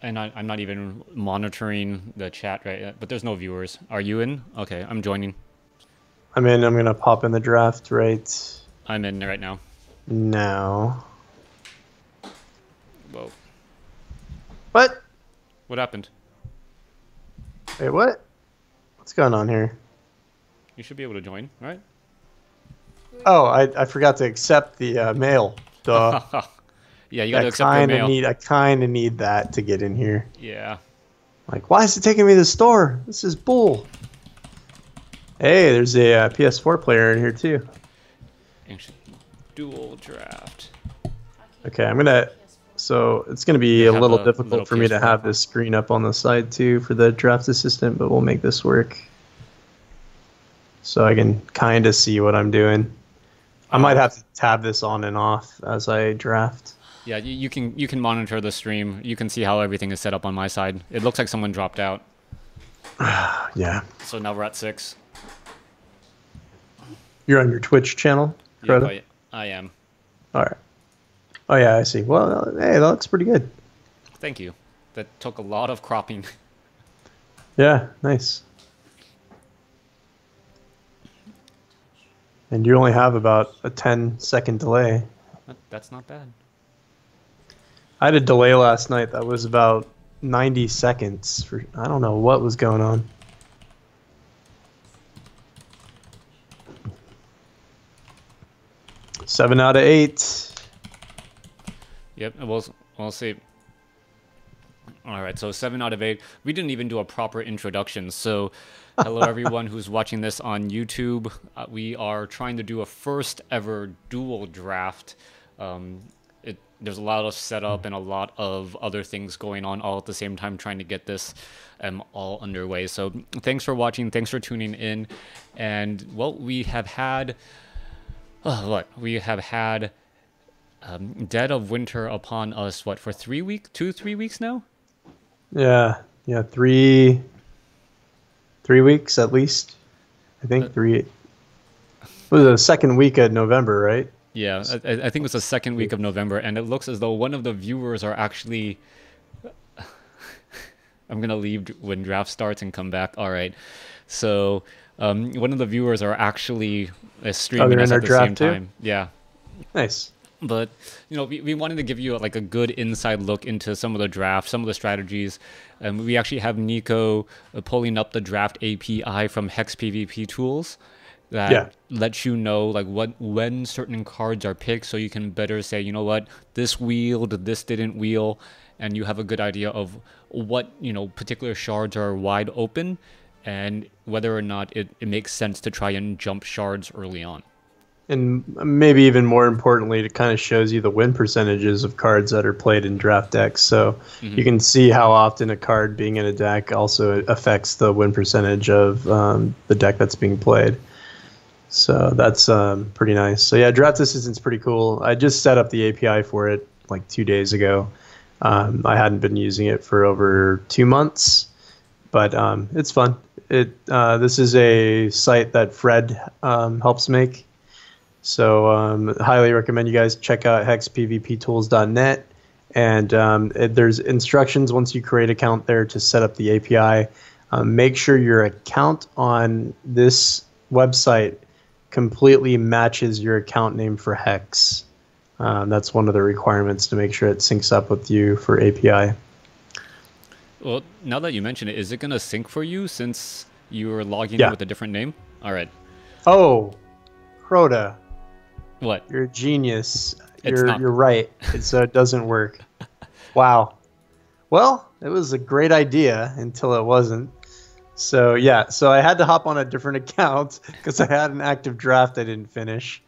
And I'm not even monitoring the chat right yet, but there's no viewers. Are you in? Okay, I'm joining. I'm in. I'm gonna pop in the draft right I'm in right now. now. Whoa. What? What happened? Wait, what? What's going on here? You should be able to join, right? Oh, I forgot to accept the mail. Duh. Yeah, you got I to accept your kind of mail. need that to get in here. Yeah. Like, why is it taking me to the store? This is bull. Hey, there's a PS4 player in here too. Ancient dual draft. Okay, I'm gonna. So it's gonna be They a have little a difficult little for me to PS4. have this screen up on the side too for the draft assistant, but we'll make this work. So I can kind of see what I'm doing. I might have to tab this on and off as I draft. Yeah, you can monitor the stream. You can see how everything is set up on my side. It looks like someone dropped out. Yeah. So now we're at 6. You're on your Twitch channel, Crota? Yep, I am. All right. Oh yeah, I see. Well, hey, that looks pretty good. Thank you. That took a lot of cropping. Yeah, nice. And you only have about a 10-second delay. That's not bad. I had a delay last night that was about 90 seconds. For I don't know what was going on. Seven out of 8. Yep, we'll see. All right, so 7 out of 8. We didn't even do a proper introduction. So, hello everyone who's watching this on YouTube. We are trying to do a first ever dual draft. There's a lot of setup and a lot of other things going on all at the same time trying to get this all underway. So, thanks for watching. Thanks for tuning in. And, well, we have had... we have had Dead of Winter upon us, what, for 3 weeks? 3 weeks now? Yeah, 3 weeks at least. I think 3. It was the second week of November, right? Yeah, I think it was the second week of November, and it looks as though one of the viewers are actually... I'm going to leave when draft starts and come back. All right. So, one of the viewers are actually streaming us at the same time. Yeah. Nice. But, you know, we wanted to give you like a good inside look into some of the drafts, some of the strategies. We actually have Nico pulling up the draft API from Hex PvP Tools that lets you know like when certain cards are picked, so you can better say, you know what, this wheeled, this didn't wheel, and you have a good idea of what, you know, particular shards are wide open and whether or not it makes sense to try and jump shards early on. And maybe even more importantly, it kind of shows you the win percentages of cards that are played in draft decks. So you can see how often a card being in a deck also affects the win percentage of the deck that's being played. So that's pretty nice. So yeah, Draft Assistant's pretty cool. I just set up the API for it like 2 days ago. I hadn't been using it for over 2 months, but it's fun. This is a site that Fred helps make. So highly recommend you guys check out hexpvptools.net. And there's instructions once you create an account there to set up the API. Make sure your account on this website completely matches your account name for Hex. That's one of the requirements to make sure it syncs up with you for API. Well, now that you mention it, is it going to sync for you since you are logging in with a different name? All right. Oh, Crota. What? You're a genius. You're right. So it doesn't work. Wow. Well, it was a great idea until it wasn't. So yeah, so I had to hop on a different account because I had an active draft I didn't finish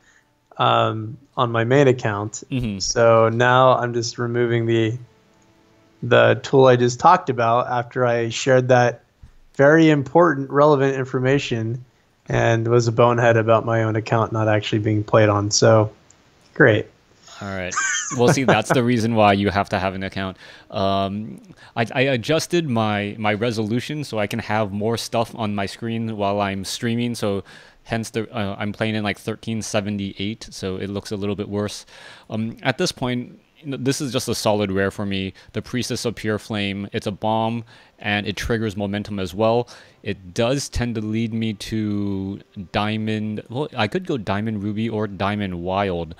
on my main account. So now I'm just removing the tool I just talked about after I shared that very important, relevant information and was a bonehead about my own account not actually being played on. So great. All right. Well, see, that's the reason why you have to have an account. I adjusted my resolution so I can have more stuff on my screen while I'm streaming. So hence I'm playing in like 1378, so it looks a little bit worse. At this point, this is just a solid rare for me. The Priestess of Pure Flame. It's a bomb, and it triggers momentum as well. It does tend to lead me to Diamond. Well, I could go Diamond Ruby or Diamond Wild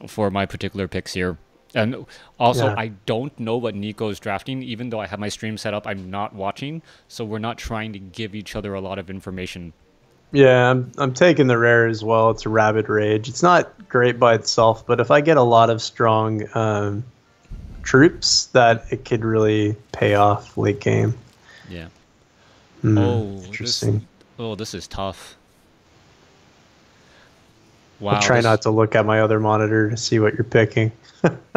for my particular picks here. And also, Yeah. I don't know what Nico's drafting. Even though I have my stream set up, I'm not watching, so we're not trying to give each other a lot of information. Yeah, I'm taking the rare as well. It's a Rabid Rage. It's not great by itself, but if I get a lot of strong troops, that it could really pay off late game. Yeah. Interesting. This is tough. Wow. I'll try not to look at my other monitor to see what you're picking.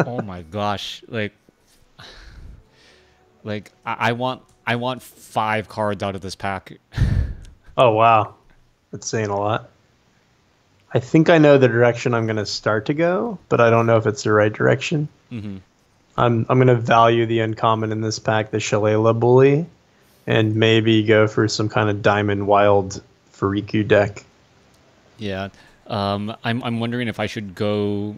Oh my gosh! I want 5 cards out of this pack. Oh wow, that's saying a lot. I think I know the direction I'm going to start to go, but I don't know if it's the right direction. Mm-hmm. I'm going to value the uncommon in this pack, the Shalala Bully, and maybe go for some kind of Diamond Wild Fariku deck. Yeah, I'm wondering if I should go.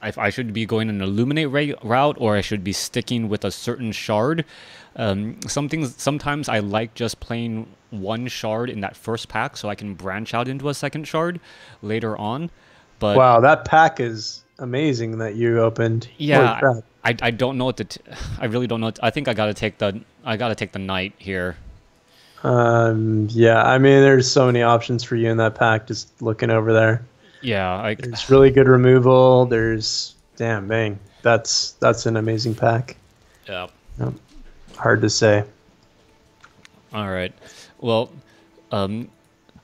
If I should be going an Illuminate route, or I should be sticking with a certain shard. Sometimes I like just playing one shard in that first pack, so I can branch out into a second shard later on. But wow, that pack is amazing that you opened. Yeah, I don't know what to. I really don't know. I think I gotta take the knight here. Yeah, I mean, there's so many options for you in that pack. Just looking over there. Yeah, there's really good removal. There's bang. That's an amazing pack. Yeah. Yep. Hard to say. All right. Well, I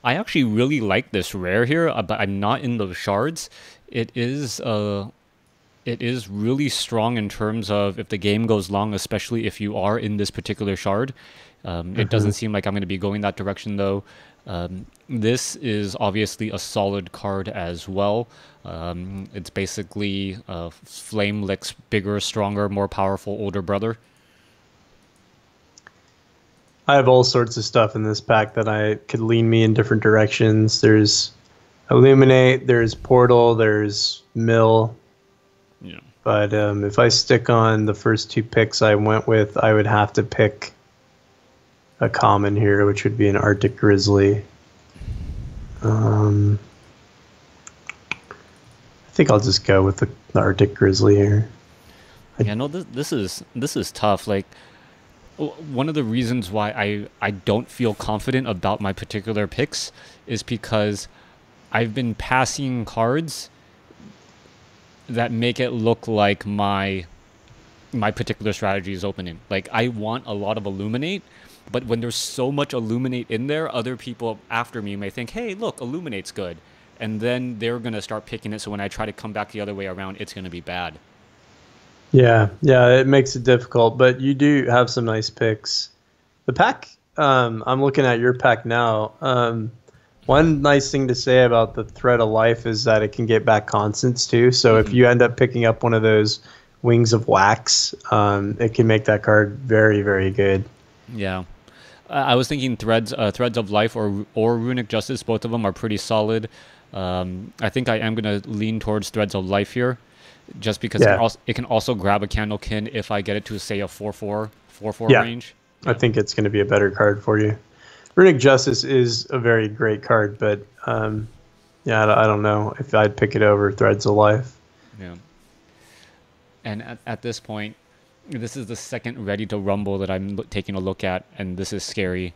actually really like this rare here, but I'm not in those shards. It is really strong in terms of if the game goes long, especially if you are in this particular shard. It doesn't seem like I'm going to be going that direction though. This is obviously a solid card as well. It's basically Flame Lick's bigger, stronger, more powerful older brother. I have all sorts of stuff in this pack that I could lean me in different directions. There's Illuminate, there's Portal, there's Mill. Yeah. But if I stick on the first 2 picks I went with, I would have to pick a common here, which would be an Arctic Grizzly. I think I'll just go with the Arctic Grizzly here. Yeah, no, this is tough. Like, one of the reasons why I don't feel confident about my particular picks is because I've been passing cards that make it look like my particular strategy is opening. Like, I want a lot of Illuminate, but when there's so much Illuminate in there, other people after me may think, hey, look, Illuminate's good. And then they're going to start picking it, so when I try to come back the other way around, it's going to be bad. Yeah, it makes it difficult, but you do have some nice picks. The pack, I'm looking at your pack now. One nice thing to say about the Thread of Life is that it can get back constants too. So if you end up picking up one of those Wings of Wax, it can make that card very, very good. Yeah. I was thinking Threads of Life or Runic Justice. Both of them are pretty solid. I think I am going to lean towards Threads of Life here, just because it can also grab a Candlekin if I get it to, say, a 4/4 range. I think it's going to be a better card for you. Runic Justice is a very great card, but I don't know if I'd pick it over Threads of Life. Yeah. And at this point, this is the second Ready to Rumble that I'm taking a look at, and this is scary.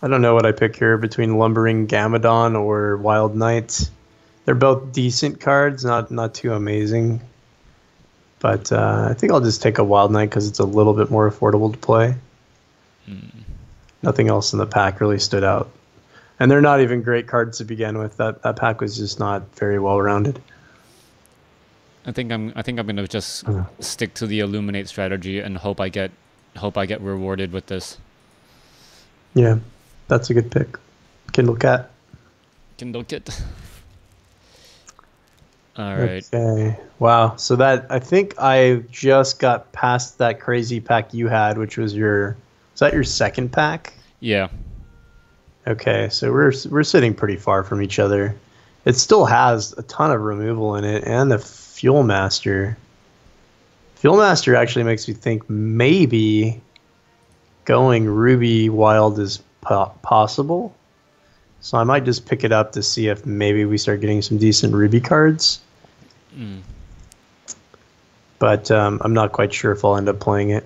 I don't know what I pick here between Lumbering Gamadon or Wild Knight. They're both decent cards, not too amazing. But I think I'll just take a Wild Knight because it's a little bit more affordable to play. Nothing else in the pack really stood out. And they're not even great cards to begin with. That pack was just not very well rounded. I think I'm gonna just stick to the Illuminate strategy and hope I get rewarded with this. Yeah, that's a good pick. Kindle Cat. Kindle Kit. All right. Okay. Wow. So I think I just got past that crazy pack you had, which was is that your second pack? Yeah. Okay, so we're sitting pretty far from each other. It still has a ton of removal in it, and the Fuel Master. Fuel Master actually makes me think maybe going Ruby Wild is possible. So I might just pick it up to see if maybe we start getting some decent Ruby cards. But I'm not quite sure if I'll end up playing it.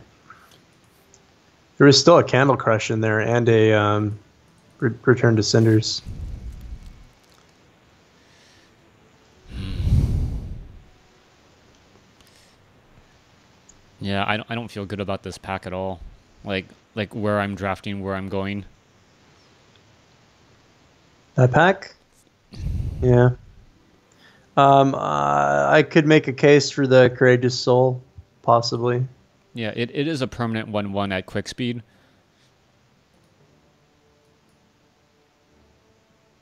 There is still a Candle Crush in there and a Return to Cinders. Yeah, I don't feel good about this pack at all. Like where I'm drafting, where I'm going. That pack? Yeah. I could make a case for the Courageous Soul, possibly. Yeah, it is a permanent 1/1 at quick speed.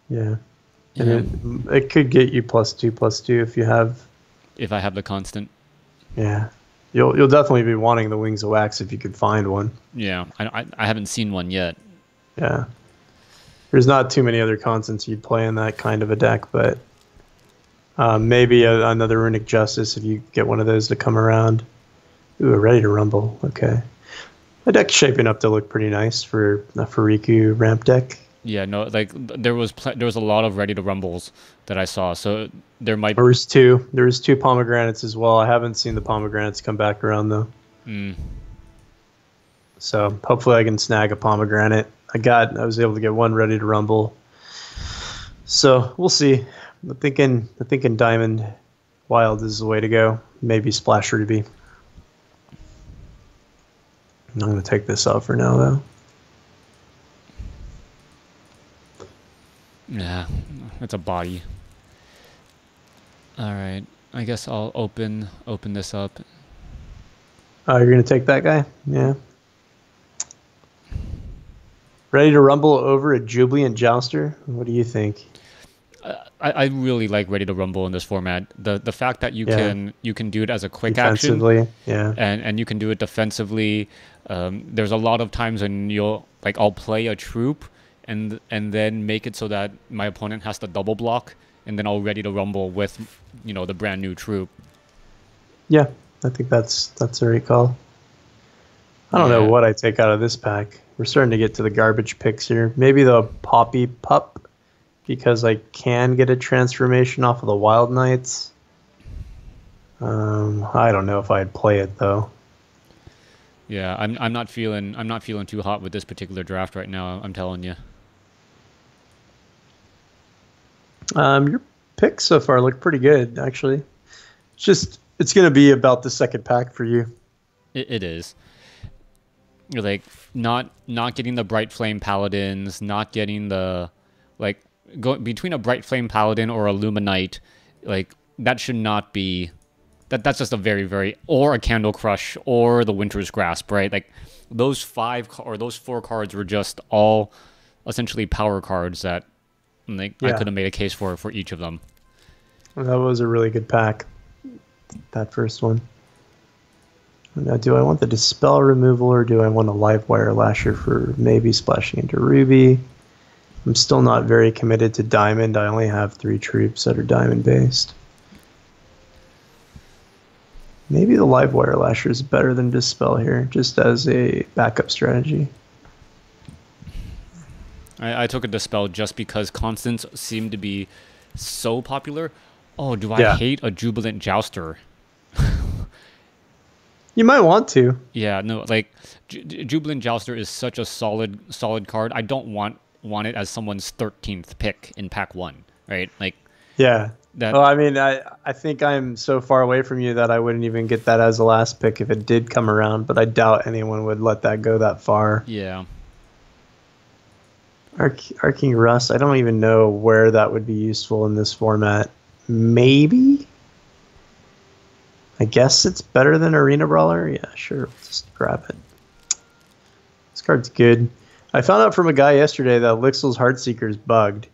Yeah. And it could get you +2/+2 if you have... If I have the constant. Yeah. You'll definitely be wanting the Wings of Wax if you could find one. Yeah, I haven't seen one yet. Yeah. There's not too many other constants you'd play in that kind of a deck, but maybe another Runic Justice if you get one of those to come around. Ooh, Ready to Rumble. Okay. The deck's shaping up to look pretty nice for a Fariku ramp deck. Yeah, no, like there was a lot of Ready to Rumbles that I saw, so there might. There was two Pomegranates as well. I haven't seen the Pomegranates come back around though. So hopefully I can snag a Pomegranate. I was able to get one Ready to Rumble. So we'll see. I'm thinking Diamond Wild is the way to go. Maybe Splash Ruby. I'm going to take this off for now though. Yeah, that's a body. All right, I guess I'll open this up. Oh, you're gonna take that guy? Yeah. Ready to Rumble over a Jubilant Jouster? What do you think? I really like Ready to Rumble in this format. The fact that you can do it as a quick action, yeah, and you can do it defensively. There's a lot of times when I'll play a troop and then make it so that my opponent has to double block, and then I'll Ready to Rumble with the brand new troop. Yeah, I think that's a right call. I don't know what I take out of this pack. We're starting to get to the garbage picks here. Maybe the Poppy Pup, because I can get a transformation off of the Wild Knights. I don't know if I'd play it though. Yeah, I'm not feeling too hot with this particular draft right now. I'm telling you. Your picks so far look pretty good, actually. It's going to be about the second pack for you. It is. You're like not getting the Bright Flame Paladins, not getting the going between a Bright Flame Paladin or a Luminite, that should not be. That's just a very or a Candle Crush or the Winter's Grasp, right? Like those 4 cards were just all essentially power cards that I could have made a case for each of them. Well, that was a really good pack. That first one. Now, do I want the Dispel removal or do I want a Livewire Lasher for maybe splashing into Ruby? I'm still not very committed to Diamond. I only have 3 troops that are Diamond based. Maybe the Livewire Lasher is better than Dispel here, just as a backup strategy. I took a Dispel just because constants seem to be so popular. Oh, do I hate a Jubilant Jouster? You might want to. Yeah, no, Jubilant Jouster is such a solid card. I don't want it as someone's 13th pick in pack 1, right? Yeah. Well, I mean, I think I'm so far away from you that I wouldn't even get that as a last pick if it did come around, but I doubt anyone would let that go that far. Yeah. Arcing Rust, I don't even know where that would be useful in this format. Maybe? I guess it's better than Arena Brawler? Yeah, sure. Just grab it. This card's good. I found out from a guy yesterday that Lixel's Heartseeker is bugged.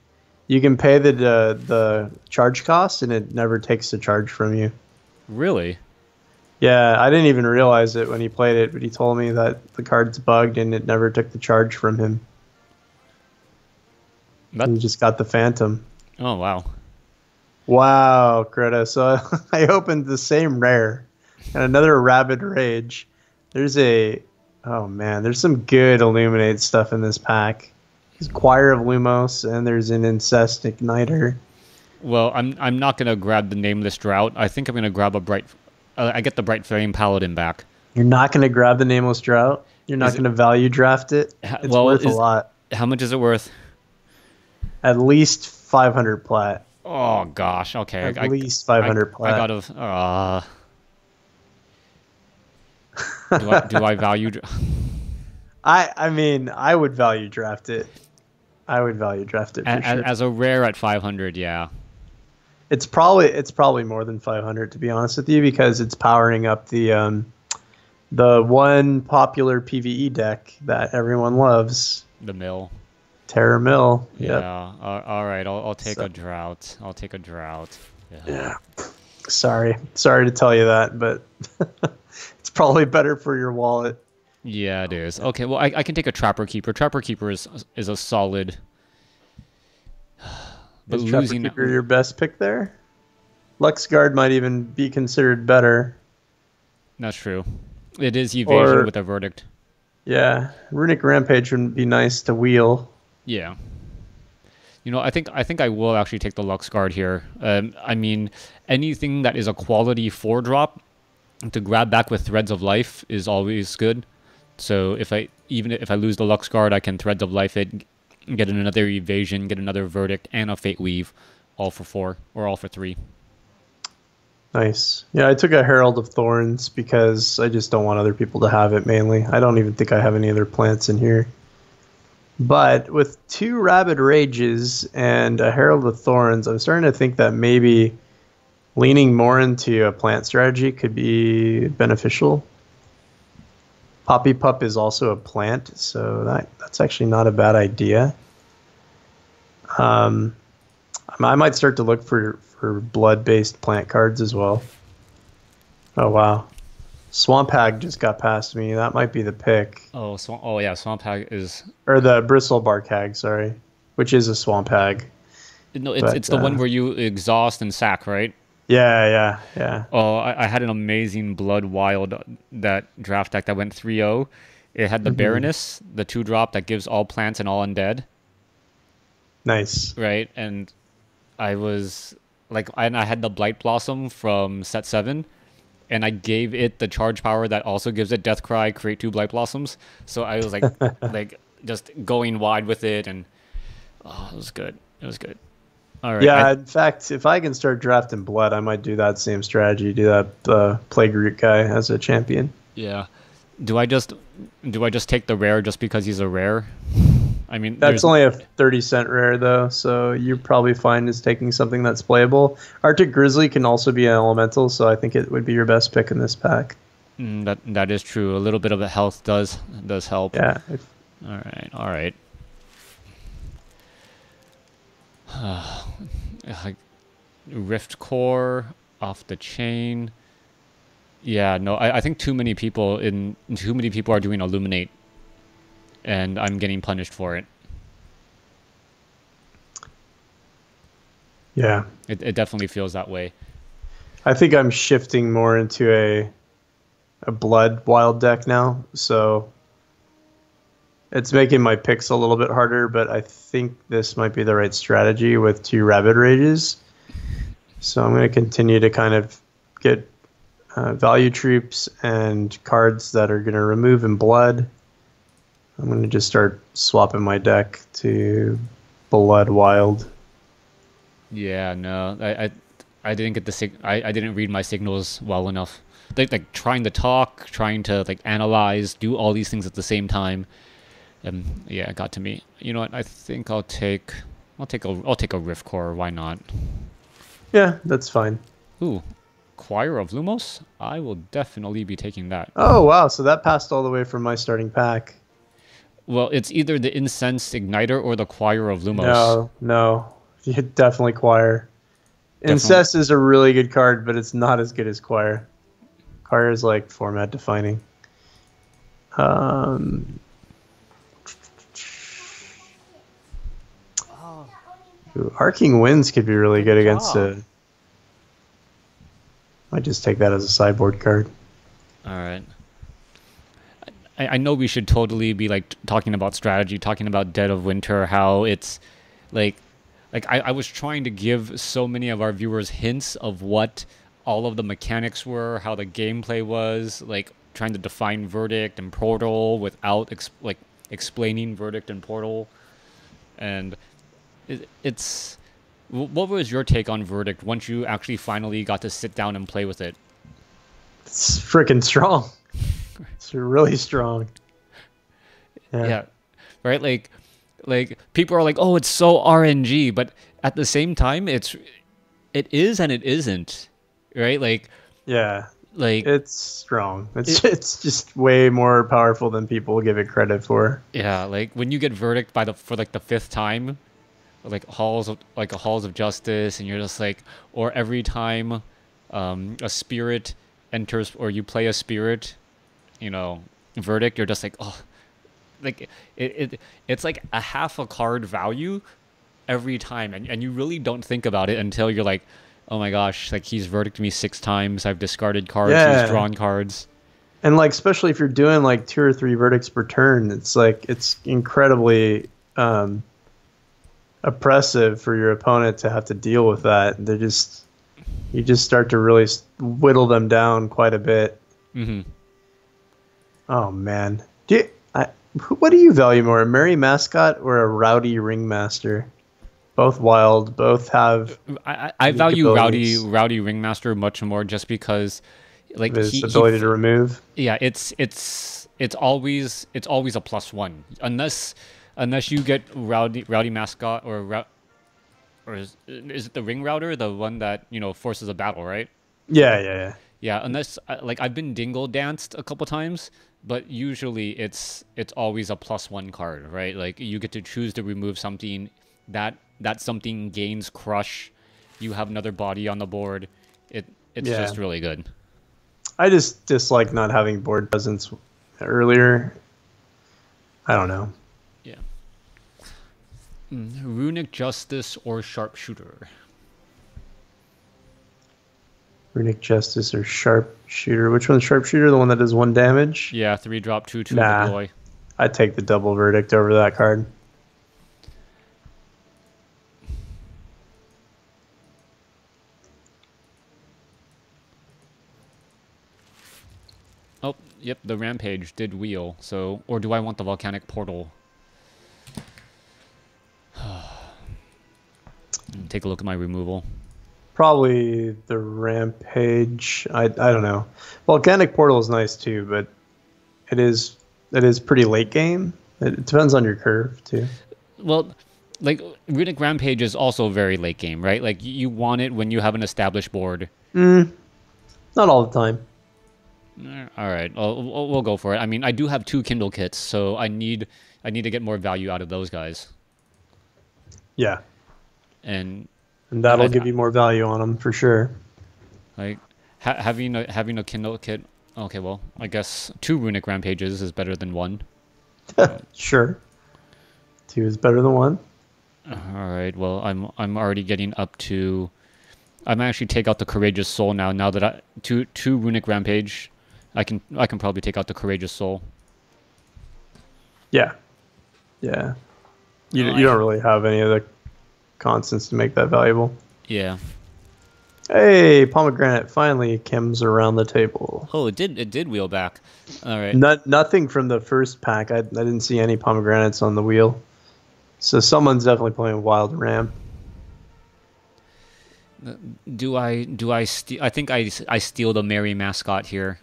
You can pay the charge cost, and it never takes the charge from you. Really? Yeah, I didn't even realize it when he played it, but he told me that the card's bugged, and it never took the charge from him. He just got the Phantom. Oh, wow. Wow, Greta. So I opened the same rare and another Rabid Rage. There's a, oh man, there's some good Illuminate stuff in this pack. There's Choir of Lumos and there's an Incest Igniter. Well, I'm not gonna grab the Nameless Drought. I think I'm gonna grab a bright. I get the Bright Flame Paladin back. You're not going to grab the Nameless Drought? You're not going to value draft it? It's worth a lot. How much is it worth? At least 500 plat. Oh gosh. Okay. At least 500 plat. I gotta. Do I value? I mean, I would value draft it. I would value draft it for sure. As a rare at 500, yeah. It's probably more than 500 to be honest with you, because it's powering up the one popular PvE deck that everyone loves. The Mill. Terror Mill. Yeah. Yep. All right. I'll take a drought. I'll take a drought. Yeah. Sorry to tell you that, but it's probably better for your wallet. Yeah, it is. Okay. Well, I can take a Trapper Keeper. Trapper Keeper is a solid. But is Trapper Keeper your best pick there? Luxguard might even be considered better. That's true. It is evasion with a verdict. Yeah, Runic Rampage would be nice to wheel. Yeah. You know, I think I will actually take the Luxguard here. I mean, anything that is a quality 4-drop to grab back with Threads of Life is always good. So even if I lose the Luxguard, I can Threads of Life it, get another evasion, get another verdict, and a Fate Weave, all for 4 or all for 3. Nice. Yeah, I took a Herald of Thorns because I just don't want other people to have it mainly. I don't even think I have any other plants in here. But with 2 Rabid Rages and a Herald of Thorns, I'm starting to think that maybe leaning more into a plant strategy could be beneficial. Poppy Pup is also a plant, so that's actually not a bad idea. I might start to look for blood-based plant cards as well. Oh wow, Swamp Hag just got past me. That might be the pick. Oh yeah, Swamp Hag is, or the Bristlebark Hag, sorry, which is a Swamp Hag. No, it's the one where you exhaust and sack, right? Yeah. Oh, I had an amazing Blood Wild that draft deck that went 3-0. It had the Baroness, the 2-drop that gives all plants and all undead. Nice. Right, and I was like, and I had the Blight Blossom from set 7, and I gave it the charge power that also gives it Death Cry, create 2 Blight Blossoms. So I was like, like just going wide with it, and it was good. It was good. All right. Yeah, in fact, if I can start drafting Blood, I might do that same strategy. Do that Plague Root guy as a champion. Yeah. Do I just take the rare just because he's a rare? I mean, that's only a 30-cent rare though, so you're probably fine as taking something that's playable. Arctic Grizzly can also be an elemental, so I think it would be your best pick in this pack. That is true. A little bit of the health does help. Yeah. All right. Rift Core off the chain. Yeah, no, I think too many people are doing Illuminate, and I'm getting punished for it. Yeah. It definitely feels that way. I think I'm shifting more into a Blood Wild deck now, so it's making my picks a little bit harder, but I think this might be the right strategy with 2 Rabid Rages. So I'm going to continue to kind of get value troops and cards that are going to remove in Blood. I'm going to just start swapping my deck to Blood Wild. Yeah, no, I didn't get I didn't read my signals well enough. Like trying to talk, trying to like analyze, do all these things at the same time. Yeah, it got to me. You know what? I think I'll take a Rift Core. Why not? Yeah, that's fine. Ooh, Choir of Lumos. I will definitely be taking that. Oh wow! So that passed all the way from my starting pack. Well, it's either the Incense Igniter or the Choir of Lumos. No, you definitely Choir. Incest is a really good card, but it's not as good as Choir. Choir is like format defining. Arcing Winds could be really good against Might just take that as a sideboard card. All right. I know we should totally be like talking about strategy, talking about Dead of Winter, how it's like I was trying to give so many of our viewers hints of what all of the mechanics were, how the gameplay was, like trying to define Verdict and Portal without explaining Verdict and Portal. And it's what was your take on Verdict once you actually finally got to sit down and play with it? It's freaking strong. It's really strong. Yeah. Right? Like people are like, "Oh, it's so RNG," but at the same time, it is and it isn't. Right? Like it's strong. It's just way more powerful than people give it credit for. Yeah, like when you get Verdict for like the 5th time, like halls of justice, and you're just like, or every time a spirit enters or you play a spirit, Verdict, you're just like, oh, like it's like a half a card value every time, and you really don't think about it until you're like, oh my gosh, like he's verdicted me 6 times, I've discarded cards, he's drawn cards. And like, especially if you're doing like 2 or 3 verdicts per turn, it's like, it's incredibly oppressive for your opponent to have to deal with that. You just start to really whittle them down quite a bit. Mm-hmm. Oh man, what do you value more, a merry mascot or a rowdy ringmaster? Both wild, both have. I value rowdy ringmaster much more, just because, like, his ability to remove. Yeah, it's always a +1 unless you get rowdy mascot or is it the ring router, the one that forces a battle, right? Yeah. Yeah, unless like I've been dingle danced a couple times, but usually it's always a +1 card, right? Like you get to choose to remove something, that something gains crush, you have another body on the board. It's just really good. I just dislike not having board presence earlier. I don't know. Yeah. Runic Justice or Sharpshooter? Runic Justice or Sharpshooter? Which one's Sharpshooter? The one that does 1 damage? Yeah, 3-drop, 2/2 deploy. I'd take the double Verdict over that card. Oh, yep, the Rampage did wheel. So, or do I want the Volcanic Portal? Take a look at my removal. Probably the Rampage. I don't know. Volcanic Portal is nice too, but it is pretty late game. It depends on your curve too. Well, like Runic Rampage is also very late game, right? Like you want it when you have an established board. Not all the time. All right, we'll go for it. I mean, I do have 2 Kindle kits, so I need to get more value out of those guys. Yeah. And that'll give you more value on them for sure. Like having a Kindle kit. Okay, well, I guess 2 Runic Rampages is better than 1. Sure. 2 is better than 1. All right. Well, I'm already getting up to. I might actually take out the Courageous Soul now. Now that two Runic Rampage, I can probably take out the Courageous Soul. Yeah. You don't really have any of the constants to make that valuable. Yeah. Hey, Pomegranate finally comes around the table. Oh, it did wheel back. All right. Nothing from the first pack. I didn't see any Pomegranates on the wheel. So someone's definitely playing Wild Ramp. Do I steal? I think I steal the Merry Mascot here.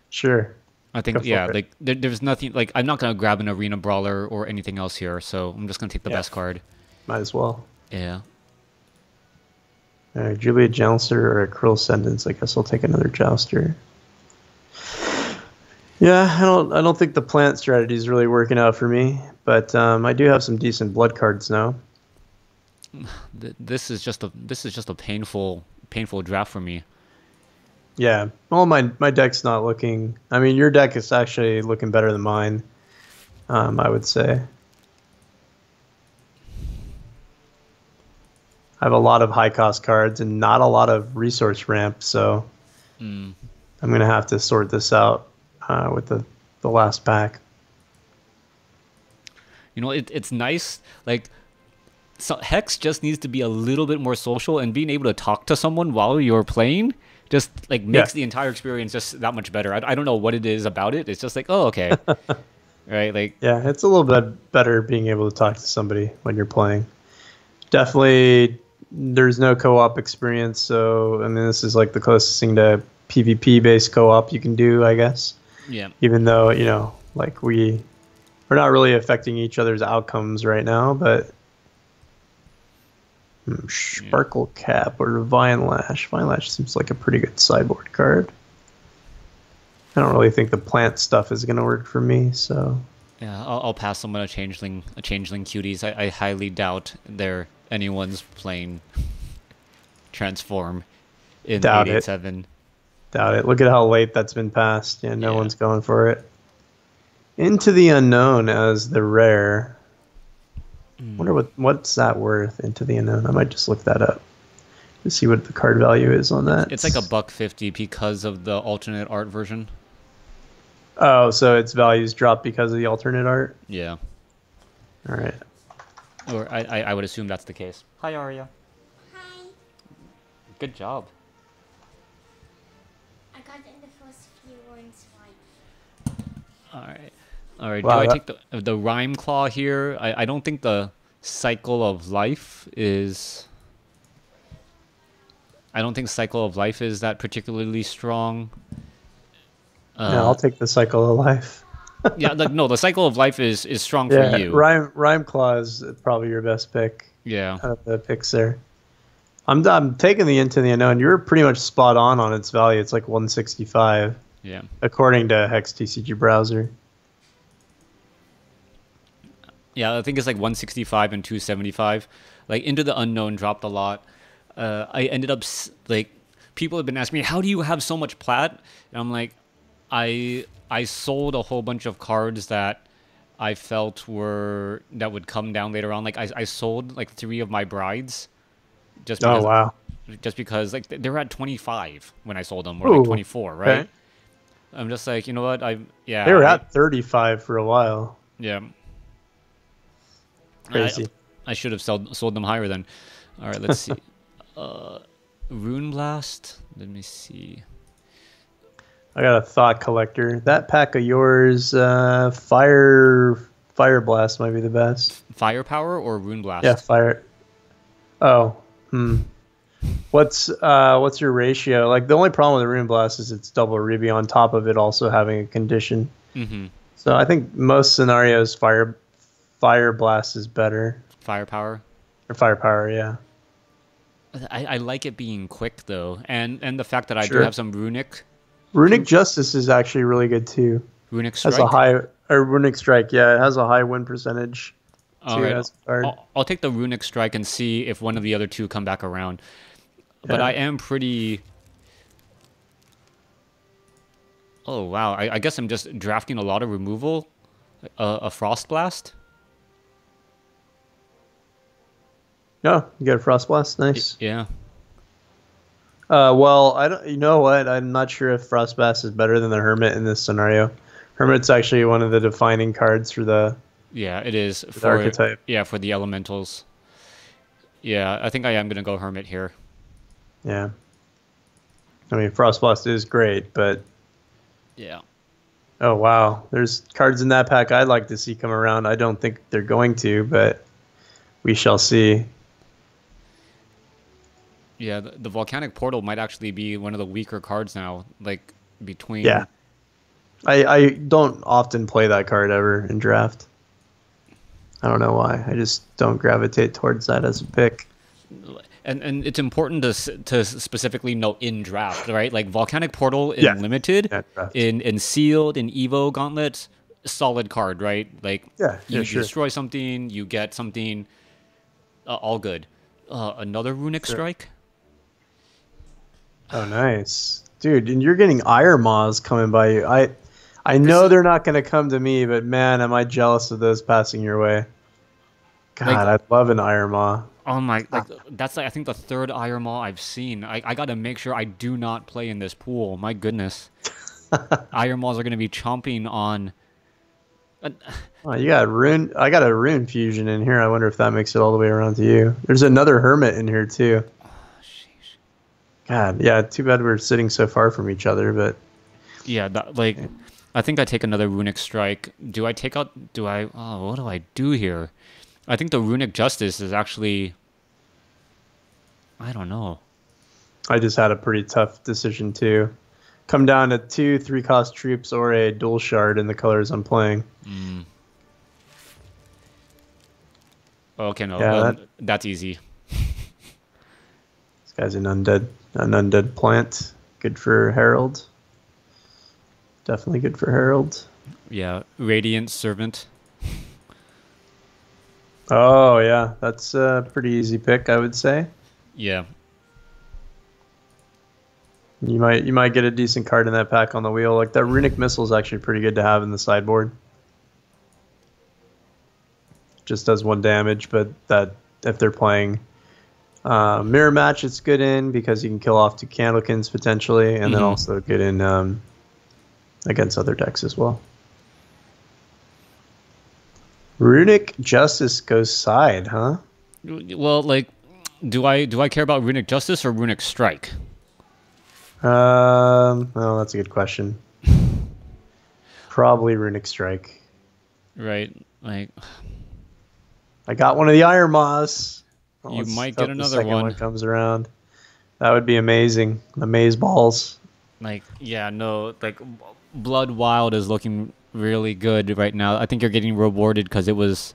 Sure. I think, yeah, like there's nothing, like I'm not gonna grab an Arena Brawler or anything else here, so I'm just gonna take the best card. Might as well. Yeah. Julia Jouster or a Cruel Sentence. I guess I'll take another Jouster. Yeah, I don't think the plant strategy is really working out for me, but I do have some decent blood cards now. This is just a painful draft for me. Yeah, well, my deck's not looking. I mean, your deck is actually looking better than mine. I would say. I have a lot of high cost cards and not a lot of resource ramp, so I'm gonna have to sort this out with the last pack. You know, it's nice. Like, so Hex just needs to be a little bit more social, and being able to talk to someone while you're playing just like makes the entire experience just that much better. I don't know what it is about it. It's just like, oh, okay, right? Like, Yeah, it's a little bit better being able to talk to somebody when you're playing. Definitely, there's no co-op experience, so I mean, this is like the closest thing to PvP-based co-op you can do, I guess. yeah, Even though, you know, like we're not really affecting each other's outcomes right now, but Sparkle Cap or Vine Lash. Vine Lash seems like a pretty good sideboard card. I don't really think the plant stuff is going to work for me, so yeah. I'll pass someone a changeling cuties. I highly doubt anyone's playing Transform in Doubt 887. doubt it. Look at how late that's been passed. Yeah, no one's going for it. Into the Unknown as the rare. Wonder what's that worth, Into the Unknown. I might just look that up to see what the card value is on that. It's like $150 because of the alternate art version. Oh, so its values drop because of the alternate art? Yeah. All right. Or I would assume that's the case. Hi, Arya. Hi. Good job. I got in the first few ones right. All right. All right. Wow, Do I take the Rhyme Claw here? I don't think the Cycle of Life is... I don't think Cycle of Life is that particularly strong. Yeah, I'll take the Cycle of Life. Yeah, no, the Cycle of Life is strong for you. Rhyme Claw is probably your best pick. Yeah. Out of the picks there. I'm taking the Into the Unknown. You're pretty much spot on its value. It's like 165. Yeah. According to Hex TCG Browser. Yeah, I think it's like 165 and 275. Like, Into the Unknown dropped a lot. I ended up, like, people have been asking me, how do you have so much plat? And I'm like, I sold a whole bunch of cards that I felt that would come down later on. Like, I sold like 3 of my brides. Just because, wow. Just because like they were at 25 when I sold them, or like 24, right? Okay. I'm just like, you know what? They were at 35 for a while. Yeah. Crazy. I should have sold them higher then. All right, let's see. Rune Blast. Let me see. I got a Thought Collector. That pack of yours, Fire Blast might be the best. Firepower or Rune Blast? Yeah, Fire. Oh, What's your ratio? Like, the only problem with the Rune Blast is it's double Ruby on top of it also having a condition. Mm-hmm. So I think most scenarios Fire Blast is better. Firepower? Or Firepower, yeah. I like it being quick though, and the fact that I do have some Runic. Runic Justice is actually really good too. Runic Strike? Has a high, or Runic Strike, yeah, it has a high win percentage. All right. I'll take the Runic Strike and see if one of the other two come back around. Yeah. But I am pretty... Oh, wow. I guess I'm just drafting a lot of removal. A Frost Blast? Yeah, you got a Frost Blast. Nice. Yeah. Well, I don't. You know what? I'm not sure if Frost Blast is better than the Hermit in this scenario. Hermit's actually one of the defining cards for the... Yeah, it is. For the archetype. Yeah, for the elementals. Yeah, I think I am going to go Hermit here. Yeah. I mean, Frost Blast is great, but... Yeah. Oh, wow. There's cards in that pack I'd like to see come around. I don't think they're going to, but we shall see. Yeah, the Volcanic Portal might actually be one of the weaker cards now, like, between... Yeah. I don't often play that card ever in draft. I don't know why. I just don't gravitate towards that as a pick. And it's important to specifically note in draft, right? Like Volcanic Portal in Limited, in Sealed, in Evo Gauntlet, solid card, right? Like you destroy something, you get something, all good. Another Runic Strike? Oh, nice. Dude, and you're getting Iremaws coming by you. I know they're not going to come to me, but man, am I jealous of those passing your way. God, like, I love an Iremaw. Oh my, like that's like I think the third Iron Maw I've seen. I gotta make sure I do not play in this pool. My goodness, Iron Maws are gonna be chomping on. Uh, Oh, you got rune. I got a rune fusion in here. I wonder if that makes it all the way around to you. There's another hermit in here too. sheesh. God, yeah. Too bad we're sitting so far from each other, but Yeah, like I think I take another runic strike. Do I take out? Do I? Oh, what do I do here? I think the runic justice is actually. I don't know. I just had a pretty tough decision too. Come down to 2 3-cost troops or a dual shard in the colors I'm playing. Mm. Okay, no, Yeah, that's easy. This guy's an undead plant. Good for Herald. Definitely good for Herald. Yeah, Radiant Servant. Oh yeah, that's a pretty easy pick, I would say. Yeah. You might get a decent card in that pack on the wheel. Like that runic missile is actually pretty good to have in the sideboard. Just does 1 damage, but that if they're playing mirror match, it's good in because you can kill off 2 Candlekins potentially, and then also good in against other decks as well. Runic Justice goes side, huh? Well, like, do I care about Runic Justice or Runic Strike? Well, that's a good question. Probably Runic Strike. Right, like I got one of the Iron Maws. Well, you let's might hope get the another second one. comes around. That would be amazing. The maze balls. Like, yeah, no, like Blood Wild is looking really good right now. I think you're getting rewarded because it was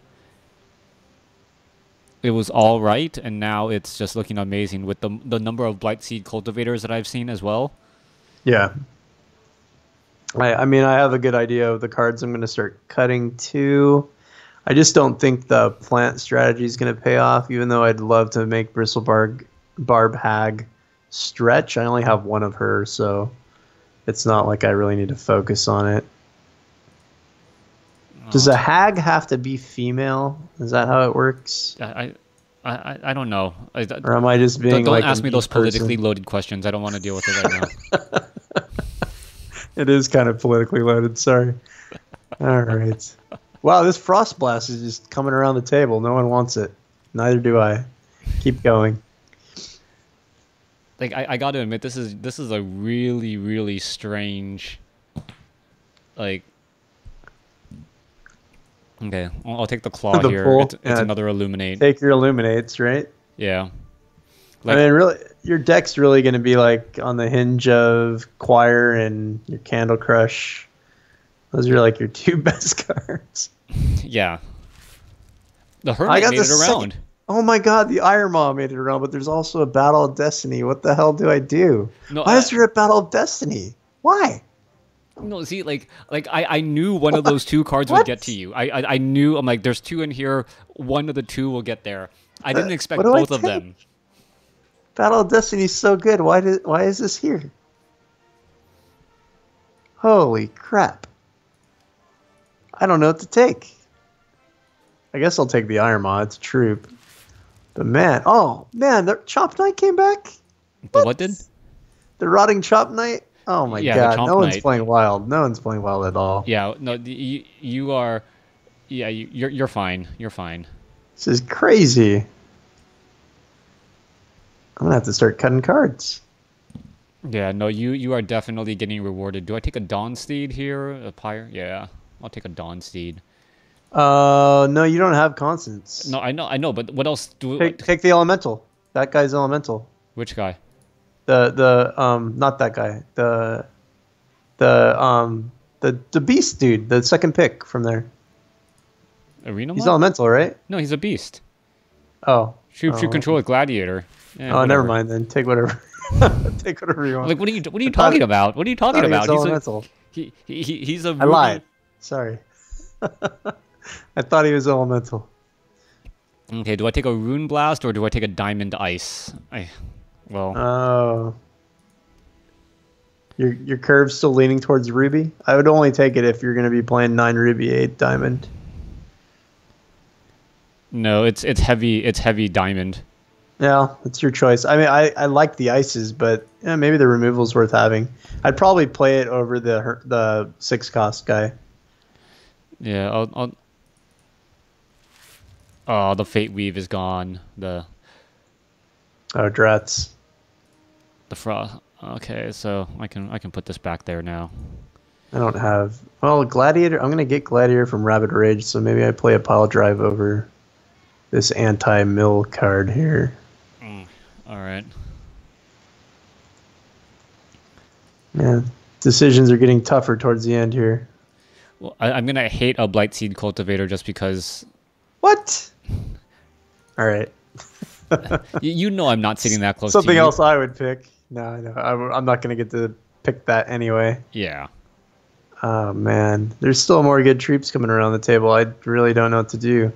all right, and now it's just looking amazing with the number of Blightseed cultivators that I've seen as well. Yeah. I mean, I have a good idea of the cards I'm going to start cutting too. I just don't think the plant strategy is going to pay off, even though I'd love to make Barb Hag stretch. I only have one of her, so it's not like I really need to focus on it. Does a hag have to be female? Is that how it works? I don't know. Or am I just being don't like ask a me those person? politically loaded questions. I don't want to deal with it right now. It is kind of politically loaded. Sorry. All right. Wow, this Frost Blast is just coming around the table. No one wants it. Neither do I. Keep going. Like I got to admit, this is a really, really strange. Like, okay, I'll take the claw The here. pull, It's another illuminate. Take your Illuminates, right? Yeah. Like, I mean, really, your deck's really going to be like on the hinge of Choir and your Candle Crush. Those are like your 2 best cards. yeah. The Hermit made it around. Oh my god, the Iron Maw made it around, but there's also a Battle of Destiny. What the hell do I do? No, Why is there a Battle of Destiny? Why? No, see, like I knew one of those 2 cards would get to you. I knew. I'm like, there's 2 in here. One of the 2 will get there. I didn't expect both of them. Battle of Destiny is so good. Why is this here? Holy crap. I don't know what to take. I guess I'll take the Iron Maw. It's a troop. But man, the Chop Knight came back? What did? The Rotting Chop Knight? Oh my god, no one's playing Wild. No one's playing Wild at all. Yeah, no, you are... Yeah, you're fine. You're fine. This is crazy. I'm gonna have to start cutting cards. Yeah, no, you are definitely getting rewarded. Do I take a Dawn Steed here? A Pyre? Yeah, I'll take a Dawn Steed. No, you don't have constants. No, I know, but what else do... Take the Elemental. That guy's Elemental. Which guy? Not that guy. The Beast dude, the second pick from there. Arena He's mod? Elemental, right? No, he's a beast. Oh. Shoot control with Gladiator. Yeah, oh, never mind then. Take whatever. Take whatever you want. Like, what are you talking about? What are you talking about? He's Elemental. He's a... I lied. Sorry. I thought he was Elemental. Okay, do I take a Rune Blast or do I take a Diamond Ice? Well... Oh. Your curve's still leaning towards Ruby? I would only take it if you're going to be playing 9 Ruby, 8 Diamond. No, it's heavy. It's heavy diamond. Yeah, it's your choice. I mean, I like the ices, but yeah, maybe the removal's worth having. I'd probably play it over the 6 cost guy. Yeah, I'll. Oh, the Fate Weave is gone. Oh, Drats. The frost. Okay, so I can put this back there now. I don't have... Well, Gladiator... I'm going to get Gladiator from Rabid Rage, so maybe I play a pile drive over this anti-mill card here. All right. Yeah, decisions are getting tougher towards the end here. Well, I'm going to hate a Blightseed Cultivator just because... What? All right. You know I'm not sitting that close to you. Something else I would pick. No, I know. I'm not going to get to pick that anyway. Yeah. Oh, man. There's still more good troops coming around the table. I really don't know what to do.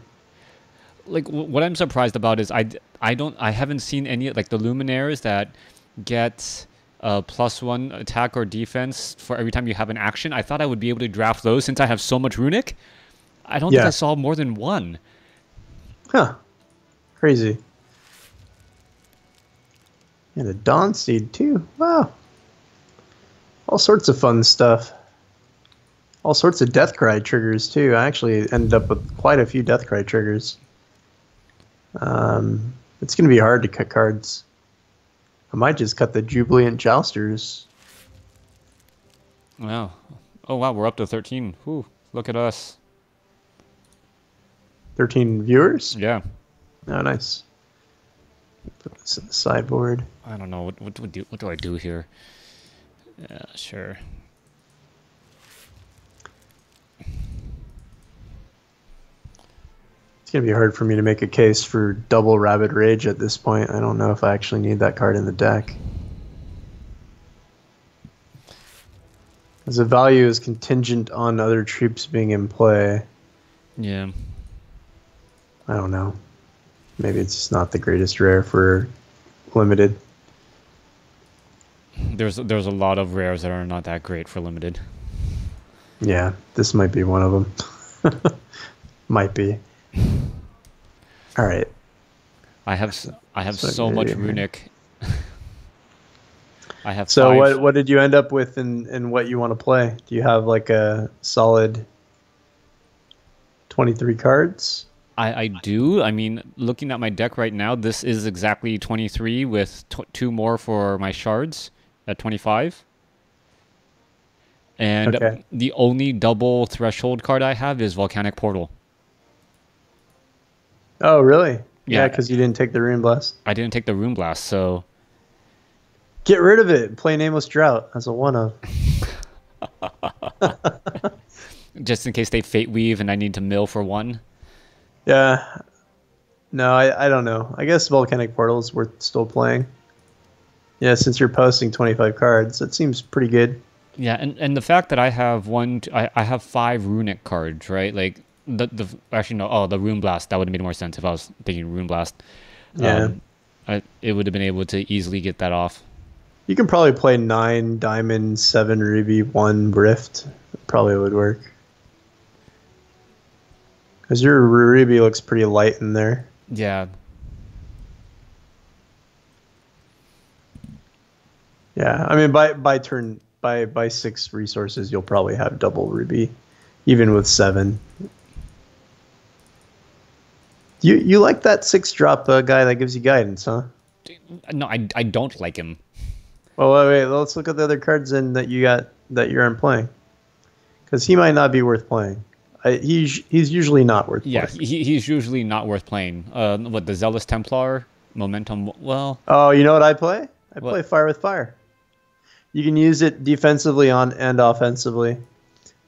Like, what I'm surprised about is I haven't seen any, like, the Luminaires that get +1 attack or defense for every time you have an action. I thought I would be able to draft those since I have so much Runic. I don't think I saw more than one. Huh. Crazy. And a Dawn Seed, too. Wow. All sorts of fun stuff. All sorts of Deathcry triggers, too. I actually ended up with quite a few Deathcry triggers. It's going to be hard to cut cards. I might just cut the Jubilant Jousters. Wow. Oh, wow, we're up to 13. Whew, look at us. 13 viewers? Yeah. Oh, nice. Put this in the sideboard. I don't know. What do I do here? Yeah, sure. It's going to be hard for me to make a case for double Rabid Rage at this point. I don't know if I actually need that card in the deck. As the value is contingent on other troops being in play. Yeah. I don't know. Maybe it's just not the greatest rare for limited. There's a lot of rares that are not that great for limited. Yeah, this might be one of them. Might be. All right. I have so much Runic. I have. So 5. what did you end up with in what you want to play? Do you have like a solid 23 cards? I do. I mean, looking at my deck right now, this is exactly 23 with 2 more for my shards at 25. And the only double threshold card I have is Volcanic Portal. Oh, really? Yeah, because you didn't take the Rune Blast. I didn't take the Rune Blast, so... Get rid of it. Play Nameless Drought as a one-of. Just in case they Fate Weave and I need to mill for 1. Yeah. No, I don't know. I guess Volcanic Portal is worth still playing. Yeah, since you're posting 25 cards, that seems pretty good. Yeah, and the fact that I have I have 5 Runic cards, right? Like actually no, the Rune Blast, that would have made more sense if I was thinking Rune Blast. Yeah. It would have been able to easily get that off. You can probably play 9 Diamond, 7 Ruby, 1 Rift. It probably would work. Because your Ruby looks pretty light in there. Yeah. Yeah, I mean by 6 resources you'll probably have double Ruby, even with 7. You like that 6-drop guy that gives you guidance, huh? No, I don't like him. Well, wait. Let's look at the other cards then that you got that you're playing, because he might not be worth playing. He's usually not worth playing. Yeah, he's usually not worth playing. What, the Zealous Templar? Momentum, well... Oh, you know what I play? I play Fire with Fire. You can use it defensively and offensively.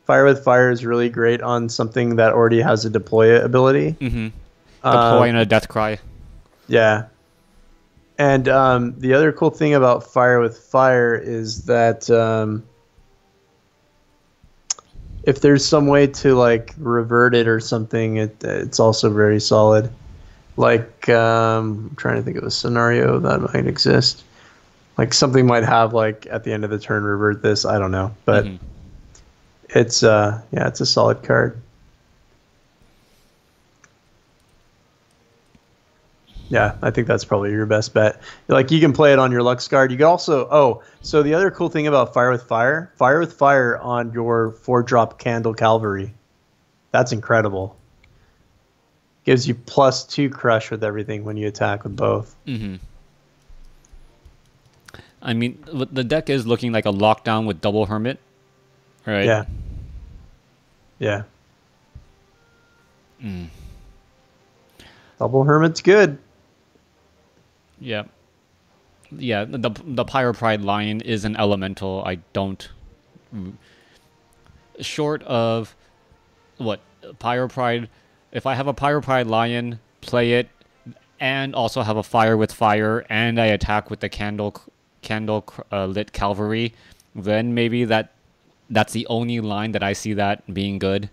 Fire with Fire is really great on something that already has a deploy ability. Mm-hmm. Deploy and a Death Cry. Yeah. And the other cool thing about Fire with Fire is that if there's some way to like revert it or something, it's also very solid. Like I'm trying to think of a scenario that might exist. Like something might have like at the end of the turn revert this. I don't know, but it's a solid card. Yeah, I think that's probably your best bet. Like, you can play it on your Lux card. You can also, so the other cool thing about Fire with Fire on your 4-drop Candle Cavalry. That's incredible. Gives you +2 crush with everything when you attack with both. Mm-hmm. I mean, the deck is looking like a lockdown with double Hermit, right? Yeah. Yeah. Double Hermit's good. Yeah. Yeah, the Pyropride Lion is an elemental. I don't... Short of... What? Pyropride... If I have a Pyropride Lion, play it, and also have a Fire with Fire, and I attack with the Candle lit Cavalry, then maybe that's the only line that I see that being good.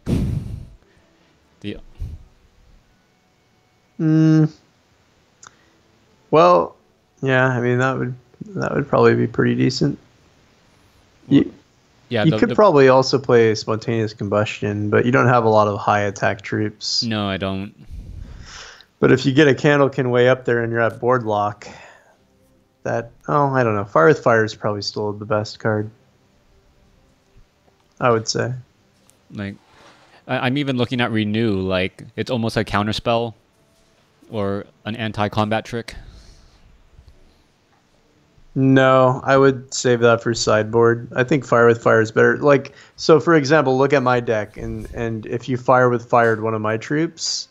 Well, yeah, I mean, that would probably be pretty decent. Yeah, you could probably also play Spontaneous Combustion, but you don't have a lot of high attack troops. No, I don't. But if you get a Candlekin way up there and you're at board lock, I don't know. Fire with Fire is probably still the best card, I would say. Like, I'm even looking at Renew. Like, it's almost a counterspell or an anti-combat trick. No, I would save that for sideboard. I think Fire with Fire is better. Like, so for example, look at my deck, and if you Fire with Fired one of my troops,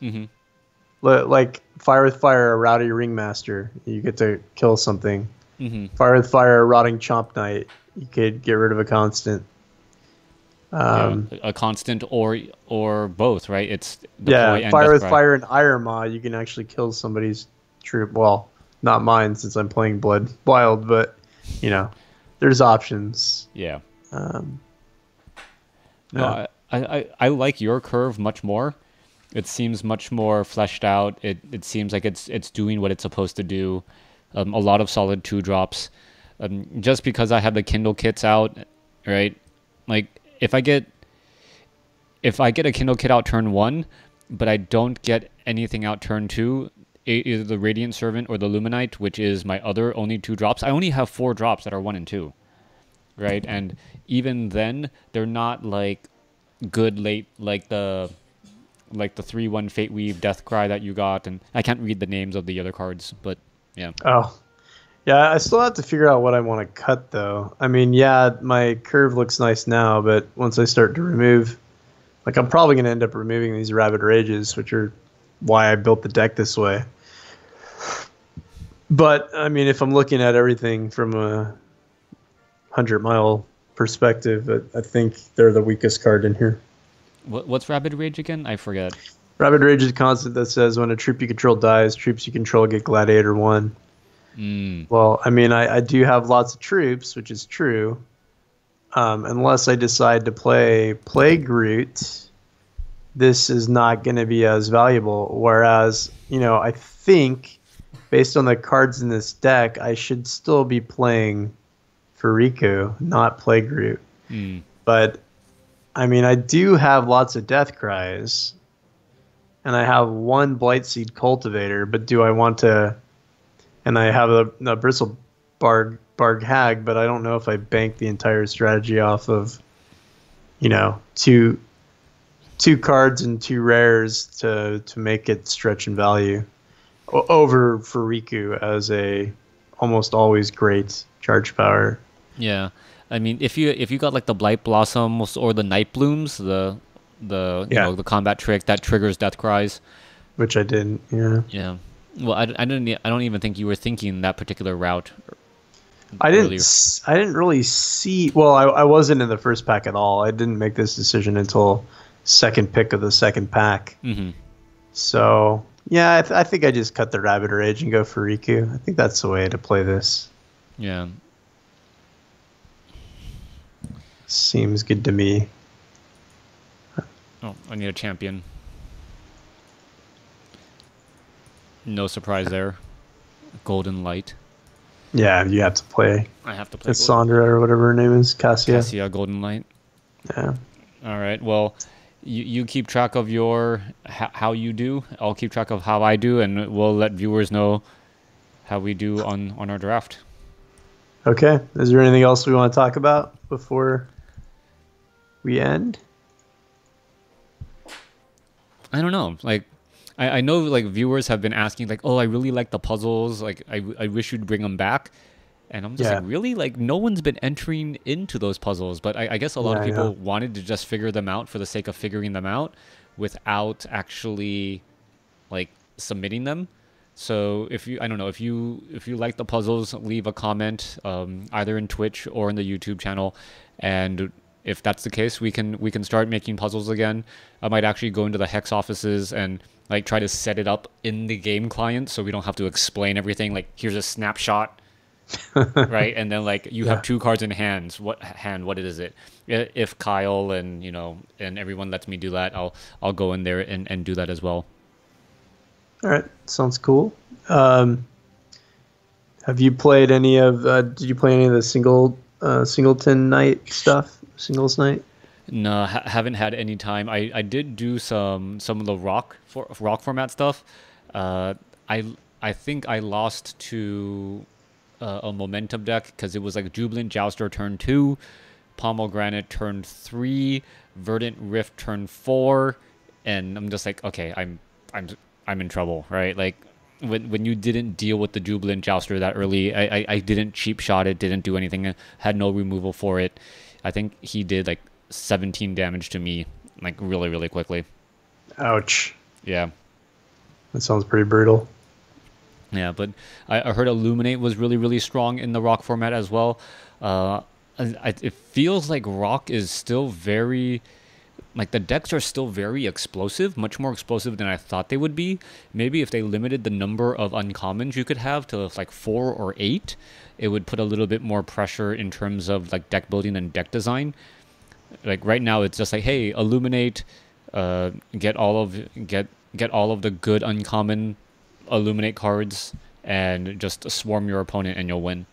like Fire with Fire a Rowdy Ringmaster, you get to kill something. Fire with Fire a Rotting Chomp Knight, you could get rid of a constant. A constant or both, right? It's deploy and Fire with Fire and Irema, you can actually kill somebody's troop. Well, not mine since I'm playing Blood Wild, but you know, there's options. Yeah. No, I like your curve much more. It seems much more fleshed out. It seems like it's doing what it's supposed to do. A lot of solid 2-drops. Just because I have the Kindle kits out, right? Like if I get a Kindle kit out turn 1, but I don't get anything out turn 2, either the Radiant Servant or the Luminite, which is my other only 2 drops. I only have 4 drops that are 1 and 2, right? And even then, they're not like good late, like the 3/1 Fate Weave Death Cry that you got, and I can't read the names of the other cards, but yeah. Oh, yeah. I still have to figure out what I want to cut, though. I mean, yeah, my curve looks nice now, but once I start to remove, like, I'm probably going to end up removing these Rabid Rages, which are why I built the deck this way. But I mean, if I'm looking at everything from a 100-mile perspective, I think they're the weakest card in here. What's Rabid Rage again? I forget. Rabid Rage is a constant that says when a troop you control dies, troops you control get Gladiator 1. Well, I mean, I do have lots of troops, which is true. Unless I decide to play Plague Root, this is not going to be as valuable. Whereas, you know, I think based on the cards in this deck, I should still be playing Furiku, not Plague Root. But I mean, I do have lots of Death Cries, and I have 1 Blightseed Cultivator, but do I want to... And I have a Bristle Barg Hag, but I don't know if I bank the entire strategy off of, you know, two cards and 2 rares to make it stretch in value over Furiku as a almost always great charge power. Yeah. I mean, if you got like the Blight Blossoms or the Night Blooms, the the combat trick that triggers Death Cries, which I didn't. Yeah. Yeah. Well, I don't even think you were thinking that particular route. I didn't really see. Well, I wasn't in the first pack at all. I didn't make this decision until second pick of the second pack. So yeah, I think I just cut the Rabid Rage and go for Riku. I think that's the way to play this. Yeah. Seems good to me. Oh, I need a champion. No surprise there. Golden Light. Yeah, you have to play. I have to play Cassandra or whatever her name is. Cassia. Golden Light. Yeah. All right. Well, you keep track of your how you do. I'll keep track of how I do, and we'll let viewers know how we do on our draft. Okay. Is there anything else we want to talk about before we end? I don't know. Like, I know like viewers have been asking like, oh, I really like the puzzles. Like, I wish you'd bring them back. And I'm just Yeah. like, really? Like, no one's been entering into those puzzles. But I guess a lot Yeah, of I people know. wanted to just figure them out for the sake of figuring them out without actually like submitting them. So if you, I don't know, if you like the puzzles, leave a comment either in Twitch or in the YouTube channel, and if that's the case, we can start making puzzles again. I might actually go into the hex offices and like try to set it up in the game client so we don't have to explain everything. Like here's a snapshot, right? And then like you have Yeah. two cards in hands. What is it? If Kyle and and everyone lets me do that, I'll go in there and do that as well. All right. Sounds cool. Have you played any of? Did you play any of the singleton night stuff? Singles night. No, haven't had any time. I did do some of the rock format stuff. Uh, I think I lost to a momentum deck because it was like Jubilant Jouster turn 2, Pomegranate turn 3, Verdant Rift turn 4, and I'm just like, okay, I'm in trouble, right? Like when you didn't deal with the Jubilant Jouster that early, I didn't cheap shot it, didn't do anything, had no removal for it. I think he did like 17 damage to me, like really, really quickly. Ouch. Yeah. That sounds pretty brutal. Yeah, but I heard Illuminate was really, really strong in the rock format as well. It feels like rock is still very, like the decks are still very explosive, much more explosive than I thought they would be. Maybe if they limited the number of uncommons you could have to like 4 or 8, it would put a little bit more pressure in terms of like deck building and deck design. Like right now, it's just like, hey, Illuminate, get all of the good uncommon Illuminate cards and just swarm your opponent and you'll win.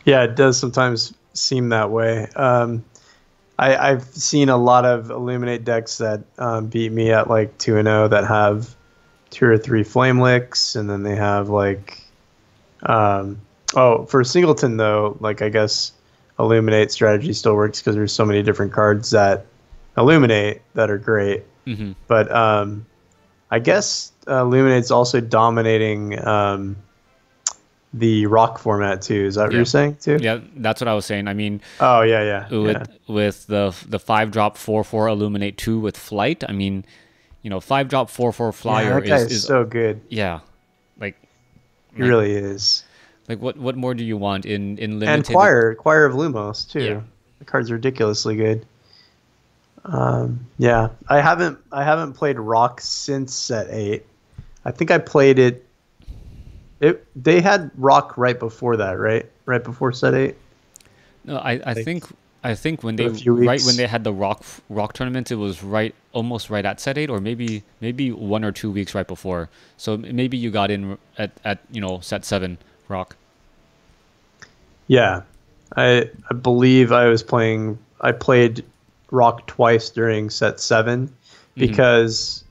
Yeah, it does sometimes seem that way. I've seen a lot of Illuminate decks that beat me at like 2-0 that have 2 or 3 Flame Licks, and then they have like, for Singleton though, like I guess Illuminate strategy still works because there's so many different cards that illuminate that are great. Mm-hmm. But I guess Illuminate's also dominating the rock format too. Is that what you're saying too? Yeah, that's what I was saying. I mean, Oh yeah. with the 5-drop 4/4 Illuminate 2 with Flight. I mean, 5-drop 4/4 Flyer that guy is so good. yeah, like He really is. like what more do you want in limited? And Choir of Lumos too. Yeah. The card's ridiculously good. Yeah, I haven't played Rock since set 8. I think I played it. They had Rock right before that, right? Right before set 8. No, I think when For they a few right weeks. when they had the rock tournament, it was almost right at set 8, or maybe 1 or 2 weeks right before. So maybe you got in at set 7 rock. Yeah, I believe I played Rock twice during set 7 because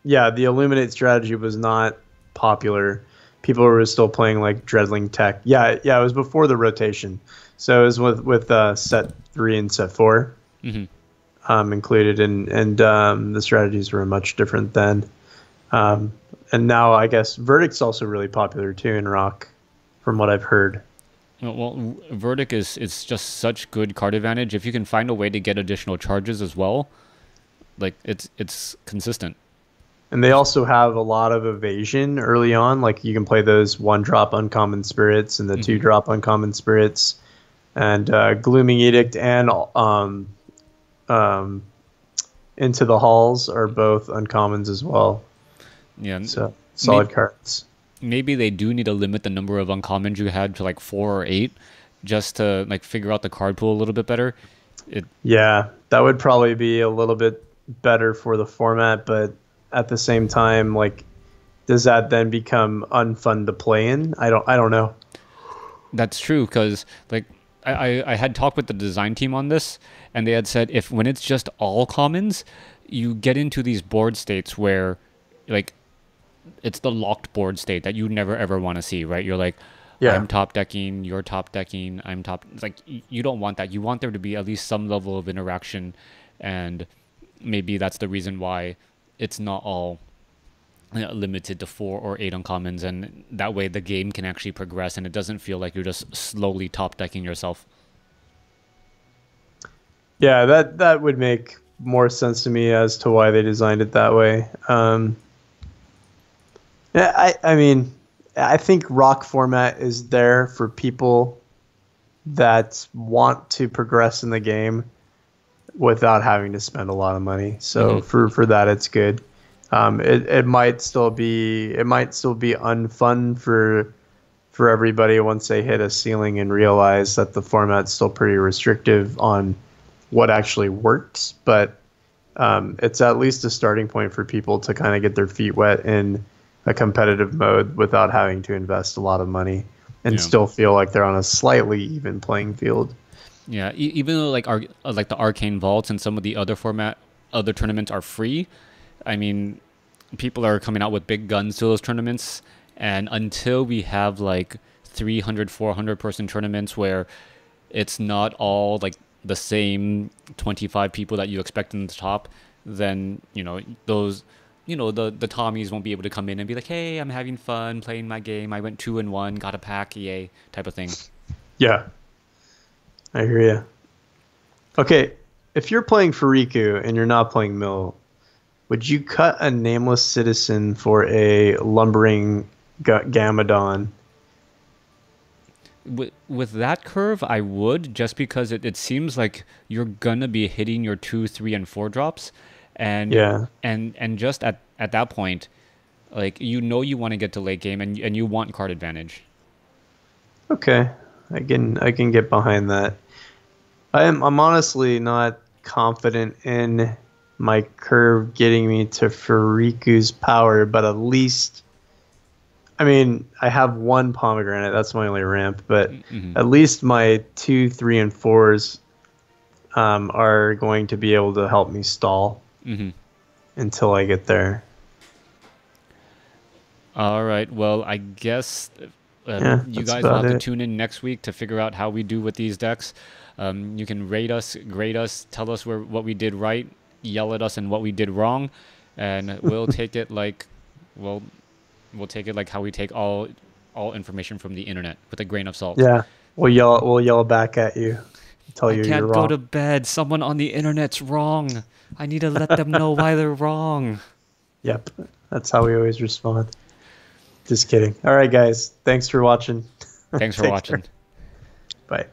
the Illuminate strategy was not popular. People were still playing like Dreadling Tech. Yeah, it was before the rotation. So it was with set 3 and set 4 included, and the strategies were much different then. And now I guess Verdict's also really popular too in Rock, from what I've heard. Well, Verdict is just such good card advantage. If you can find a way to get additional charges as well, like it's consistent. And they also have a lot of evasion early on. Like you can play those 1-drop uncommon spirits and the 2-drop uncommon spirits, and Glooming Edict and Into the Halls are both uncommons as well. Yeah, So solid cards. maybe they do need to limit the number of uncommons you had to like 4 or 8, just to like figure out the card pool a little bit better. Yeah, that would probably be a little bit better for the format, but at the same time, like, does that then become unfun to play in? I don't know. That's true, because like I had talked with the design team on this, and they had said if when it's just all commons, you get into these board states where, like, it's the locked board state that you never ever want to see, right? You're like, Yeah. I'm top decking, you're top decking, I'm top. It's like you don't want that. You want there to be at least some level of interaction, and maybe that's the reason why it's not all limited to 4 or 8 uncommons, and that way the game can actually progress and it doesn't feel like you're just slowly top decking yourself. Yeah, that would make more sense to me as to why they designed it that way. Yeah, I mean, I think rock format is there for people that want to progress in the game without having to spend a lot of money. So for that, it's good. It might still be unfun for everybody once they hit a ceiling and realize that the format's still pretty restrictive on what actually works. But it's at least a starting point for people to kind of get their feet wet in a competitive mode without having to invest a lot of money and still feel like they're on a slightly even playing field. Yeah, even though like the Arcane Vaults and some of the other tournaments are free, I mean, people are coming out with big guns to those tournaments, and until we have like 300, 400 person tournaments where it's not all like the same 25 people that you expect in the top, then those the Tommies won't be able to come in and be like, hey, I'm having fun playing my game, I went 2-1, got a pack, yay, type of thing. Yeah, I hear you. Okay, if you're playing Fariku and you're not playing Mill, would you cut a nameless citizen for a lumbering Gamadon? With that curve, I would, just because it seems like you're gonna be hitting your 2, 3, and 4 drops, and and just at that point, like you want to get to late game and you want card advantage. Okay, I can get behind that. I'm honestly not confident in my curve getting me to Fariku's power, but at least, I mean, I have one pomegranate. That's my only ramp, but at least my 2, 3, and 4s are going to be able to help me stall until I get there. All right. Well, I guess you guys will have to tune in next week to figure out how we do with these decks. You can rate us, grade us, tell us what we did right, yell at us and what we did wrong, and we'll take it like, we'll take it like how we take all information from the internet with a grain of salt. Yeah, we'll yell back at you, tell you you're wrong. I can't go to bed. Someone on the internet's wrong. I need to let them know why they're wrong. Yep, that's how we always respond. Just kidding. All right, guys. Thanks for watching. Thanks for watching. Bye.